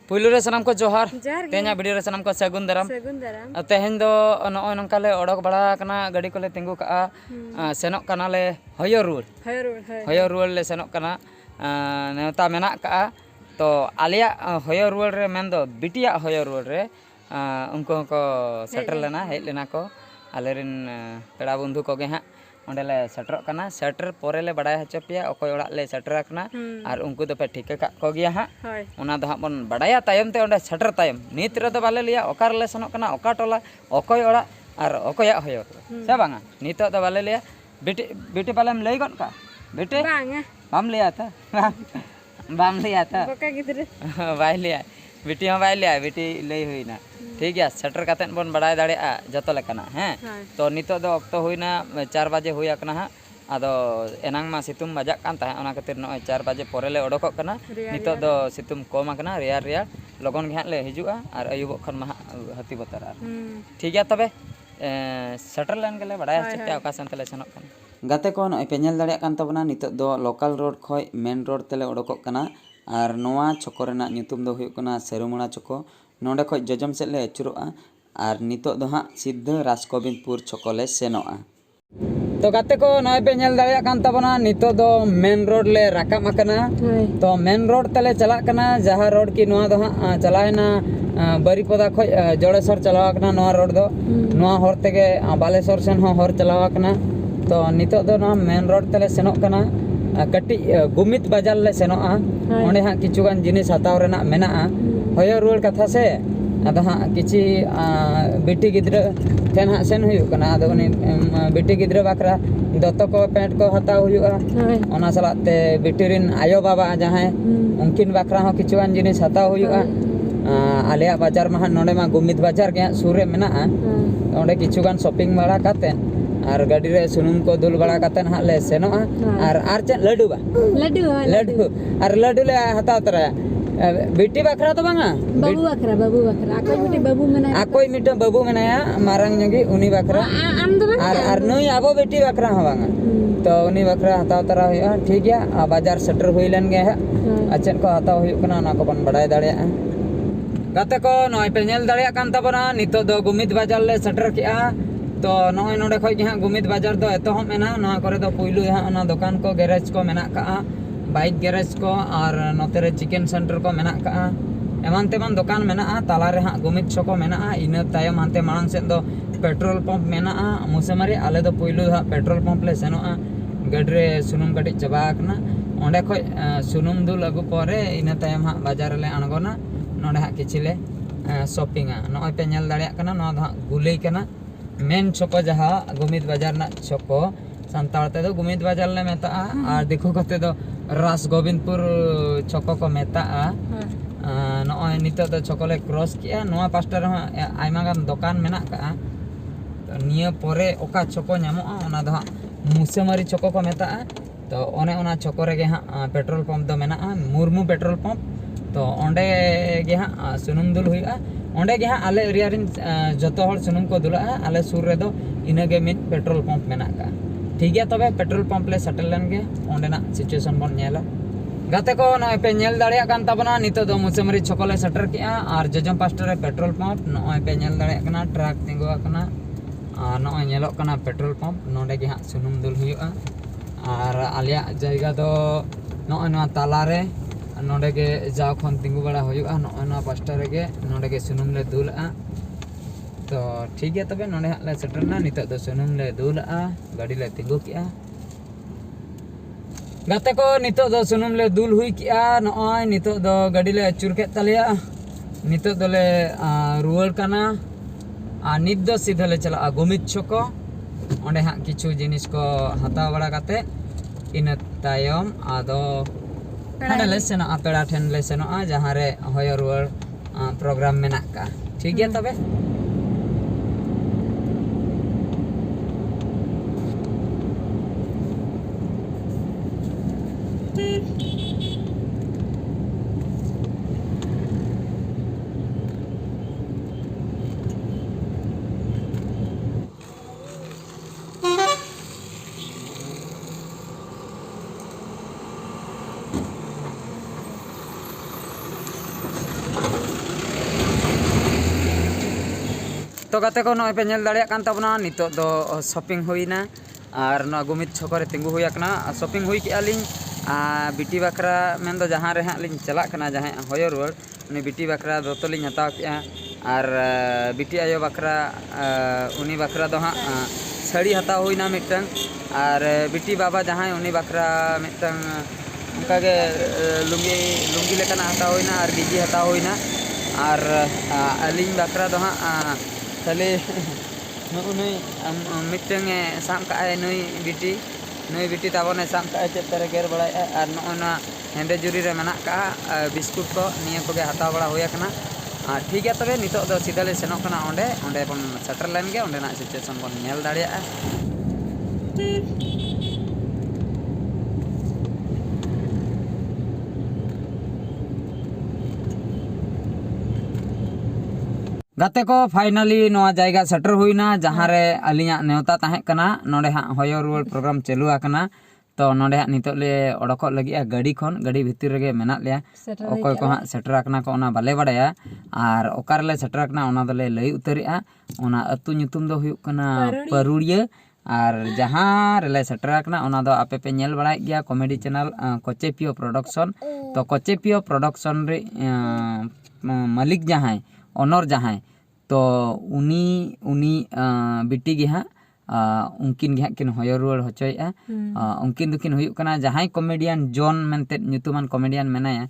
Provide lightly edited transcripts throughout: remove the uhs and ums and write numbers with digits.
पुलू रे सनाम को जोहार जोहार गे। तेना वीडियो रे सनाम को सगुन दाराम सागुन तेहेन दो नॉय नंका ले ओडक बड़ा कना गाड़ी को ले तिंगु का सेनोक कना ले हयो रुल ले सेनोक कना नेवता मेना का तो आलिया हयो रुल रे मेन दो बिटिया हयो रुल रे उनको को सेटल लेना हेज लेना को आलेरिन पेड़ा बंधु को गे हाँ ओंडे ले सेटरोक कना सेटर पोरे ले बड़ाय हचो पिया अकोय ओड़ा ले सेटर कना और उनको दो पे ठीके का को गिया हाँ ओना दो हाँ बन बड़ाया तायम ते ओंडे सेटर तायम नीत रे दो बाले लिया ओकार ले सनोक कना ओका टोला अकोय ओड़ा और अकोया हयो से बांगा नीत दो बाले लिया बेटी पालेम लई गन का बेटे बाम लिया था बाम लिया था बका गिदरे बाय लिया बेटी हाँ बाय लिया बेटी लई हुईना ठीक है सेटर कातेन बन बड़ाय दाड़ेया जतो लेकाना हैं तो नितो दो अक्तो हुईना 4 बजे हुई आकना हाँ आदो एनांग मा सितुम बजाक कान ताहे ओना खातिर नय 4 बजे पोरे ले ओडोकक कना नितो दो सितुम कम आकना रेयार रेयार लगन गे हां ले हिजुआ और अयुबक खन मा हती बतरा ठीक है तबे सेटर लेन गेले बड़ाय चेते ओका संतले सनक कना गाते को नय पे नेल दाड़ेया कान तबना नितो दो लोकल रोड खय मेन रोड तेले ओडोकक कना और नोआ चको रेना ᱧᱩᱛᱩᱢ ᱫᱚ ᱦᱩᱭᱩᱜ ᱠᱟᱱᱟ ᱥᱮᱨᱩᱢᱚᱲᱟ ᱪᱚᱠᱚ ᱱᱚᱰᱮ ᱠᱷᱚᱡ ᱡᱚᱡᱚᱢ ᱥᱮᱫ ᱞᱮ ᱟᱹᱪᱩᱨᱚᱜᱼᱟ ᱟᱨ ᱱᱤᱛᱚᱜ ᱫᱚ ᱦᱟᱸᱜ ᱥᱤᱫᱷᱟᱹ ᱨᱟᱡᱽᱜᱳᱵᱤᱱᱫᱯᱩᱨ ᱪᱚᱠᱚ ᱞᱮ ᱥᱮᱱᱚᱜᱼᱟ तो गाते को नय पे नेल दाड़ेया कान तबना नितो दो मेन रोड ले राकाब आकना तो मेन रोड तले चला कना जहां रोड की नोआ दो हां चलायना बरीपदा खoj जोड़ेसर चलाव आकना नोआ रोड दो नोआ होर तेगे बालेश्वर सेन हो होर चलाव आकना तो नितो दो ना मेन रोड तले सेनोक कना कटी गुमित बाजार ले सेनोआ ओंडे हां किछुगान जिनिस हताव रेना मेना हयो रुल कथा से अदो हां किछि बेटी गिद्रा ठेन हां सेन हुयु कना अदो उनी बेटी गिद्रा बाकरा दत्तो को पैंट को हताव हुयुआ ओना सलाते बेटी रिन आयो बाबा जहां उनकिन बाकरा हो किछुगान जिनिस हताव हुयुआ आलिया बाजार मा नोडे मा गुमित बाजार के सुरे मेना ओंडे किछुगान शॉपिंग बाड़ा काते और गाड़ी रे सुनुम को दुल बड़ा काते हां ले सेनोआ और चे लड्डू बा लड्डू और लड्डू ले हताव तरा बेटी बाखरा तो बांगा बाबू बाखरा आकोय मिटे बाबू मेनाया मारंग जंगी उनी बाखरा और नई आबो बेटी बाखरा हा बांगा तो उनी बाखरा हताव तरा हुआ ठीक है बाजार सेटर हुई लेन गे अचेन को हताव हुई कना ना को बन बड़ाय दाड़ेया गाते को नय पे नेल दाड़ेया कान तबना नितो दो गुमित बाजार ले सेटर किया तो नय नोडे खय गे हां गुमित बाजार दो एतोह मेना ना करे दो पुइलु हां ओना दुकान को गैरेज को मेना का बाइक गैरेज को और नोते रे चिकेन सेंटर को मेना का एमान तेमान दुकान मेना ताला रे हां गुमित छको मेना इना तायम हांते मांग से दो पेट्रोल पंप मेना मुसेमारी आले दो पुइलु हां पेट्रोल पंप ले सेनोआ गडरे सुनुम कटी चबा कना ओंडे खय सुनुम दुल अगु परे इना तायम हां बाजार ले अणगोना नोडे हां किछिले शॉपिंग नय पे नेल दाड़ेया कना नो हां गुलई कना मेन छको जहां गुमित बाजार ना छको संताल ते दो गुमित बाजार ले मेता और देखो कते दो राजगोविंदपुर छको को मेता नय नितो दो छको ले क्रॉस किया नोआ पास्टर आयमा गान दुकान मेना का तो निया परे ओका छको न्यामो ओना दो मुसेमारी छको को मेता तो ओने ओना छको रे गे हां पेट्रोल पंप दो मेना मुर्मू पेट्रोल पंप तो ओंडे गे हां सुनुम दुल हुआ ओंडे गे हां आले एरिया रिन जतो हर सुनुम को दुला आले सुर रे दो इनगे मिट पेट्रोल पंप मेना का ठीक है तबे पेट्रोल पंप ले सेटल लेन गे ओंडे ना सिचुएशन बन नेला गाते को नय पे नेल दाड़ेया कान तबना नितो दो मुसेमरी छकोले सेटर किया और जजम पास्टर रे पेट्रोल पंप नय पे नेल दाड़ेया कना ट्रक तिंगु आकना नय नेलो कना पेट्रोल पंप नोडे गे हां सुनुम दुल हुआ और आलिया जायगा दो नय नवा ताला रे नोडे गे जाव खन तिंगु बड़ा हुआ नय नवा पास्टर रे गे नोडे गे सुनुम ले दुलआ तो ठीक है तबे नोडे हां ले सेटरना नितो दो सुनुम ले दुलआ गाड़ी ले तिंगु किया गाते को नितो दो सुनुम ले दुल हुई किया नय नितो दो गाड़ी ले अचुर के तलिया नितो दोले रुवल कना नित दो सीधा ले चला गुमित छको ओंडे हां किछु जिनिस को हताव बड़ा काते इन तायम आदो हां ले सेना पेड़ा ठेन ले सेना जहां रे होय रुवल प्रोग्राम मेना का ठीक है तबे तो गाते को नॉय पे नेल दाड़िया कान ताबना नितो दो शॉपिंग हुईना और ना गुमित छकरे तिंगु हुई आकना शॉपिंग हुई के आलिंग बिटी बकरा मेन दो जहां रे हां लिंग चला कना जहां होयो रोड उनी बिटी बकरा दोतो लिंग हताव के और बिटी आयो बकरा उनी बकरा दो हां साड़ी हताव हुईना मिटन और बिटी बाबा जहां उनी बकरा मिटन उनका के लुंगी लेकना हताव हुईना और गिजी हताव हुईना और अलिंग बकरा दो हां खाली नुई मिटन साम का नुई बिटी ताबने साम का चेत तरे गेर बड़ा और नोना हेंदे जुरी रे मेना का बिस्कुट को निया को गे हताव बड़ा होया कना ठीक है तबे नितो दो सीधा ले सेनोक कना ओंडे बन सेटर लेन गे ओंडे ना सिचुएशन बन नेल दाड़िया गाते को फाइनली नोआ जायगा सेटर हुईना जहाँ रे अलिया नेवता ताहे कना नोडे हाँ होयो रुआल प्रोग्राम चलू आकना तो नोडे हाँ नितो ले ओडको लगी गाड़ी खन गाड़ी भीतर रे मेना लिया ओकोय को हाँ सेटर आकना को ओना बाले बड़ाया और ओकार ले सेटर आकना ओना दले लई उतरिया ओना अतु nyutum दो हुयुक कना परुड़िया और जहाँ रेले सेटर आकना ओना दो आपे पे नेल बड़ाय गया कॉमेडी चैनल कोचेपियो प्रोडक्शन तो कोचेपियो प्रोडक्शन रे मालिक जहाँ ऑनर जहाँ तो उनी बिटी गे हाँ उनकिन गे हाँ किन होयो रुआल होचोया उनकिन दुकिन हुयुक कना जहाँ कॉमेडियन जॉन मेनते ᱧᱩᱛᱩᱢᱟᱱ कॉमेडियन मेनाया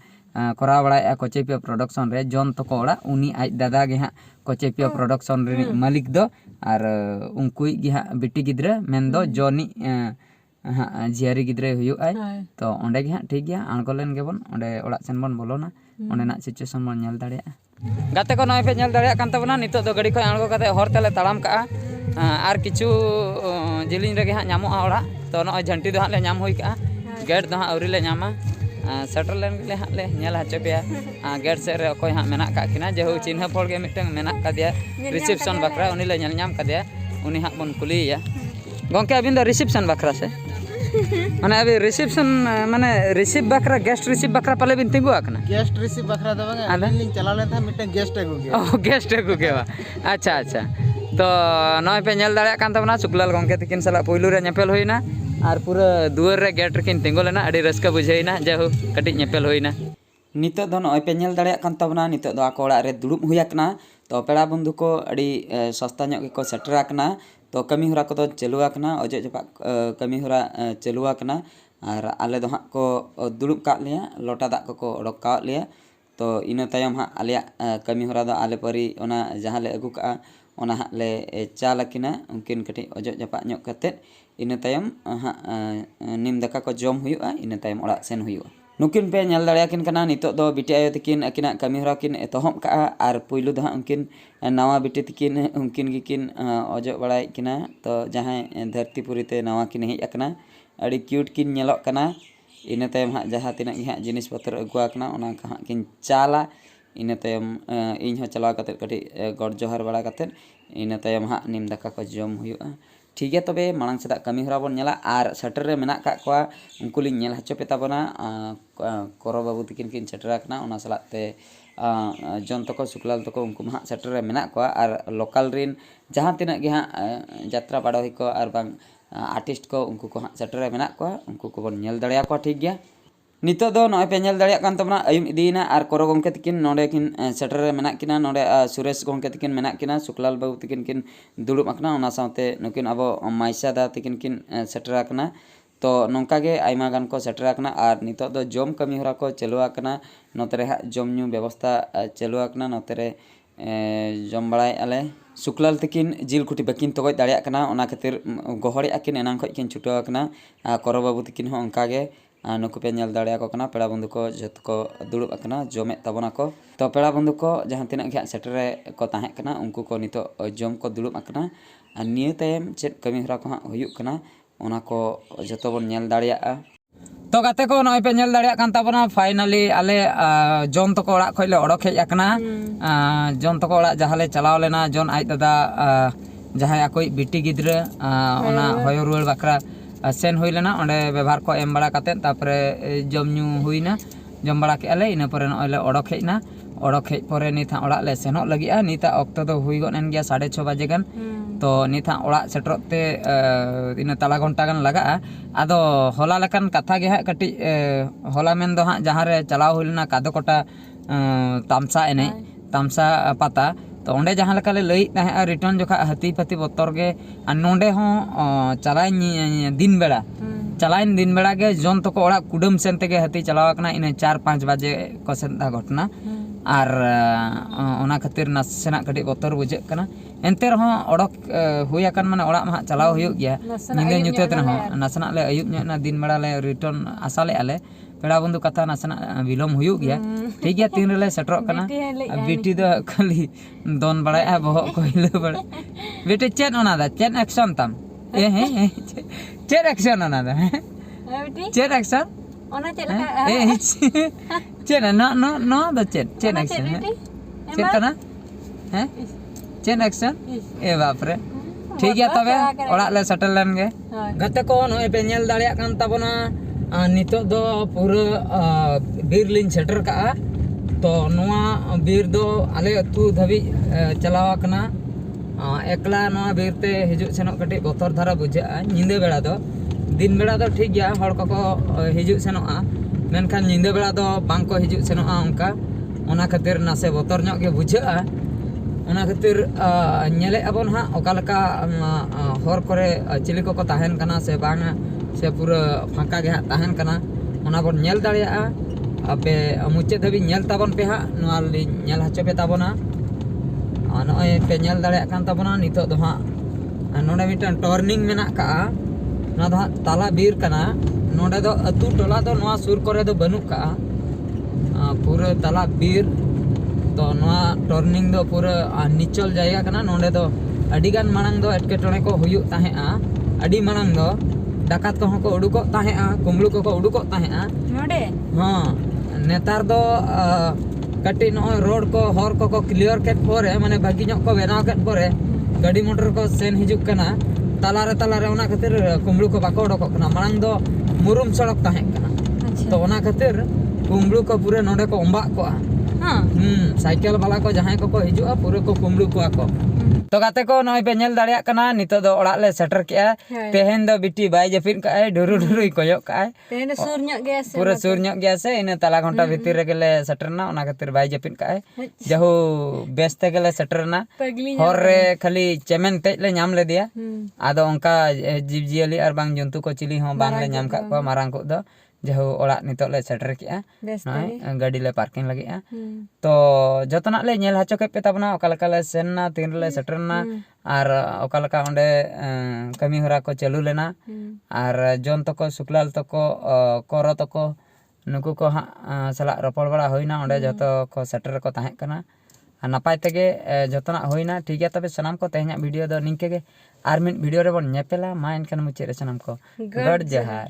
कोरा बड़ा कोचेपियो प्रोडक्शन रे जॉन तो कोड़ा उनी आज दादा गे हाँ कोचेपियो प्रोडक्शन रे मालिक दो और उनकुई गे हाँ बिटी गिद्रा मेन दो जॉनी हाँ जियारी गिद्रे हुयुक आय तो ओंडे गे हाँ ठीक गया आंगोलेन गेबन ओंडे ओड़ा सेन बन बोलोना ओंडे ना सिचुएशन बन नेल दाड़िया गाते को नय पे नेल दाड़िया कान ताबना नितो दो गाड़ी को आंगो कते हर तेले ताड़ाम का और किछु जिलिन रे हाँ नामोआ ओड़ा तो नय झंटी दो हाँ ले नाम हुई का गेट दो हाँ औरी ले नामा सेटर लेन ले हाँ ले नेल हचो पेया गेट से रे कोई हाँ मेना का किना जेहु चिन्ह फोड़ गे मिटंग मेना का दिया रिसेप्शन बकरा उनी ले नेल नाम का दिया उनी हाँ बन कुलिया गोंके अबिन दो रिसेप्शन बकरा से माने अभी रिसेप्शन माने रिसीव बकरा गेस्ट रिसीव बकरा पले बिन तिंगु आकना गेस्ट रिसीव बकरा दो बांगा लिंग चला लेन था मिटन गेस्ट अगु गे ओ गेस्ट अगु गे अच्छा तो नय पे नेल दाड़िया कान तबना सुकलाल गोंके तकिन सला पोइलु रे नेपेल होइना और पूरा दुआर रे गेट रकिन तिंगु लेना अडी रस्का बुझाइना जेहु कटि नेपेल होइना नितो दो नय पे नेल दाड़िया कान तबना नितो दो आको ओड़ा रे दुड़ुब हुयाकना तो पेड़ा बंधु को अडी सस्ता ᱧᱚᱜ ᱜᱮᱠᱚ सेटर आकना तो कमी हरा को चलू आकना अजे जपा कमी हरा चलू आकना और आले दो हाँ को दुड़ुब का लिया लोटा दाग को ओडक का लिया तो इन तायम हाँ आलिया कमी हरा दो आले परी ओना जहाँ ले अगू का ओना हाँ ले चाल आकिना उनकिन कटी अजे जपा ᱧᱚᱜ कते इन तायम हाँ निम दाका को जम हुयुआ इन तायम ओड़ा सेन हुयुआ नुकिन पे नेल दाड़ियाकिन कना नितो दो बिटी आयो तकिन अकिना कमी हरा किन एतहम का और पुइलु दो हाँ उनकिन नवा बिटी तकिन उनकिन गिकिन अजो बड़ाय किना तो जहाँ धरतीपुरी ते नवा किन हेज आकना अड़ी क्यूट किन नेलोक कना इन तायम हाँ जहाँ तिना गे हाँ जिनिस पत्र अगुआ कना ओना हाँ किन चाला इन तायम इन हो चलाव कते कटी गड़ जोहर बड़ा कते इन तायम हाँ निम दाका को जम हुयुआ ठीक है तबे मांग सदा कमी हरा बन नेला और सेटर रे मेना का कोआ उनको लिंग नेल हचो पेता बना कोरो बाबू तकिन किन सेटर आकना ओना सलाते जन तको सुकलाल तको उनको हाँ सेटर रे मेना कोआ और लोकल रिन जहाँ तिना गे हाँ यात्रा बाड़ोही को और बांग आर्टिस्ट को उनको को हाँ सेटर रे मेना कोआ उनको को बन नेल दाड़िया कोआ ठीक गया नितो दो नय पे नेल दाड़िया कान तबना अयुम इदीना और कोरो गोंके तकिन नोडे किन सेटर रे मेना किना नोडे सुरेश गोंके तकिन मेना किना सुकलाल बाबू तकिन किन दुड़ुब आकना ओना साथे नुकिन अबो माइसा दा तकिन किन सेटर आकना तो नोंका गे आइमा गान को सेटर आकना और नितो दो जम कमी हरा को चलू आकना नोतरे हा जम न्यू व्यवस्था चलू आकना नोतरे जम बड़ाय आले सुकलाल तकिन जिल कुटी बकिन तगoj दाड़िया कना ओना खातिर गोहड़ी आकिन एनांग खoj किन छुटो आकना कोरो बाबू तकिन हो ओंका गे नुकु पे नेल दाड़िया को कना पेड़ा बंधु को जत को दुड़ुब आकना जमे ताबना को तो पेड़ा बंधु को जहाँ तिना गे सेटर को ताहे कना उनको को नितो जम को दुड़ुब आकना और निये तायम चेद कमी हरा को हाँ हुयुक कना ओना को जतो बन नेल दाड़िया तो गाते को नय पे नेल दाड़िया कान ताबना फाइनली आले जन तो को ओड़ा खoj ले ओडक हेज आकना जन तो को ओड़ा जहाँ ले चलाव लेना जन आज दादा जहाँ अकोई बिटी गिद्रा ओना होयो रुआल बकरा सेन हुई लेना ओंडे व्यवहार को एम बड़ा कते तापरे जम न्यू हुईना जम बड़ा के आले इन पर नय ले ओडक हेजना ओडक हेज परे नित हां ओड़ा ले सेनोग लगिआ निता ऑक्तो दो हुई गन एन गया 6:30 बजे गन तो नित हां ओड़ा सेटरते इन तला घंटा गन लगा आदो होला लेकन कथा गे हां कटी होला मेन दो हां जहां रे चलाव हुइलना कादो कोटा तामसा एने तामसा पाता तो ओंडे जहां लेका ले लई ताहे रिटर्न जोखा हाथी पाती बतर गे आ नोंडे हो चलाइन दिन बेड़ा चलाइन दिन बेड़ा गे जोन तो को ओड़ा कुडम सेन तेगे हाथी चलाव कना इन 4-5 बजे को सेन दा घटना और ओना खातिर नासेना कटी बतर बुझे कना एनते रहो ओडक हुई अकन माने ओड़ा मा चलाव हुयुग गया निंदे nyute तन हो नासना ले अयुब ना दिन बेड़ा ले रिटर्न आसाले आले पेड़ा बंधु कथा नासना विलोम हुयुग गया ठीक गया 3 रेले सेटरो कना बेटी दो खाली दोन बड़ा बहो को हिलो बड़ा बेटी चेन ओना दा चेन एक्शन तम हे चेन एक्शन ओना दा बेटी चेन एक्शन ओना चेन का चेन no दा चेन एक्शन चेन कना हैं चेन एक्शन ए बाप रे ठीक गया तबे ओड़ा ले सेटल लेन गे गते को नय पे नेल दाड़िया कान तबना नितो दो पूरा बीर लिन सेटर का तो नोआ बीर दो आले अतु धबी चलावा कना एकला नोआ बीर ते हिजु सेनो कटी बतर धारा बुझा निंदे बेड़ा दो दिन बेड़ा दो ठीक गया हड़ को हिजु सेनोआ मेनखान निंदे बेड़ा दो बांग को हिजु सेनोआ उनका ओना खातिर नासे बतर ᱧᱚᱜ गे बुझा ओना खातिर नेले अबन हा ओकालका हर करे चिली को ताहेन कना से बांगा से पूरा फांका गे ताहेन कना ओना बन नेल दाड़िया आपे मुचे धबी नेल ताबन पे हा नोआ लि नेल हचो पे ताबना नोय पे नेल दाड़िया कान ताबना नितो दो हा नोडे मिटन टर्निंग मेना का ना दो ताला बीर कना नोडे दो अतु टोला दो नोआ सुर करे दो बनु का पूरा ताला बीर तो नोआ टर्निंग दो पूरा निचल जायगा कना नोडे दो अडिगान मांग दो एटकेटोने को हुयु ताहेआ अडी मांग दो डाकात को को उडुको ताहेआ कुमलु को उडुको ताहेआ नोडे हां नेतार दो कटी नो रोड को हर को क्लियर केट परे माने भागी ᱧᱚᱜ को बनाव केट परे गाड़ी मोटर को सेन हिजुक कना तालारे ओना खातिर कुमलु को बाको उडुको कना मांग दो मुरुम सड़क ताहे कना तो ओना खातिर कुमलु को पूरे नोडे को ओंबा को हां साइकिल वाला को जहां को हिजुआ पूरे को कुमलु को तो गाते को नय पे नेल दाड़िया कना नितो दो ओड़ा ले सेटर के तेहेन दो बिटी बाय जफिन का ढुरु ढुरुई कोयक का तेहेन सुर ᱧᱚᱜ गया से पूरा सुर ᱧᱚᱜ गया से इन तला घंटा भीतर रे गेले सेटरना ओना खातिर बाय जफिन का जहु बेस्ते गेले सेटरना हर रे खाली चेमेन तेज ले नाम ले दिया आदो उनका जीव जियली और बांग जंतु को चिली हो बांग ले नाम का को मारांग को दो जहु ओड़ा नितो ले सेटर के गाड़ी ले पार्किंग लगे तो जतना ले नेल हचो के पे तबना ओकालका ले सेनना 3 ले सेटरना और ओकालका ओंडे कमी हरा को चालू लेना और जोन तको सुकलाल तको कोरो तको नुकु को सला रपड़ बड़ा होइना ओंडे जतो को सेटर को ताहे कना नापाय तेगे जतना होइना ठीक है तबे सनाम को तेहना वीडियो दो निंके गे आर मिन वीडियो रे बन नेपेला मा एनखान मुचे रे सनाम को गड जहार।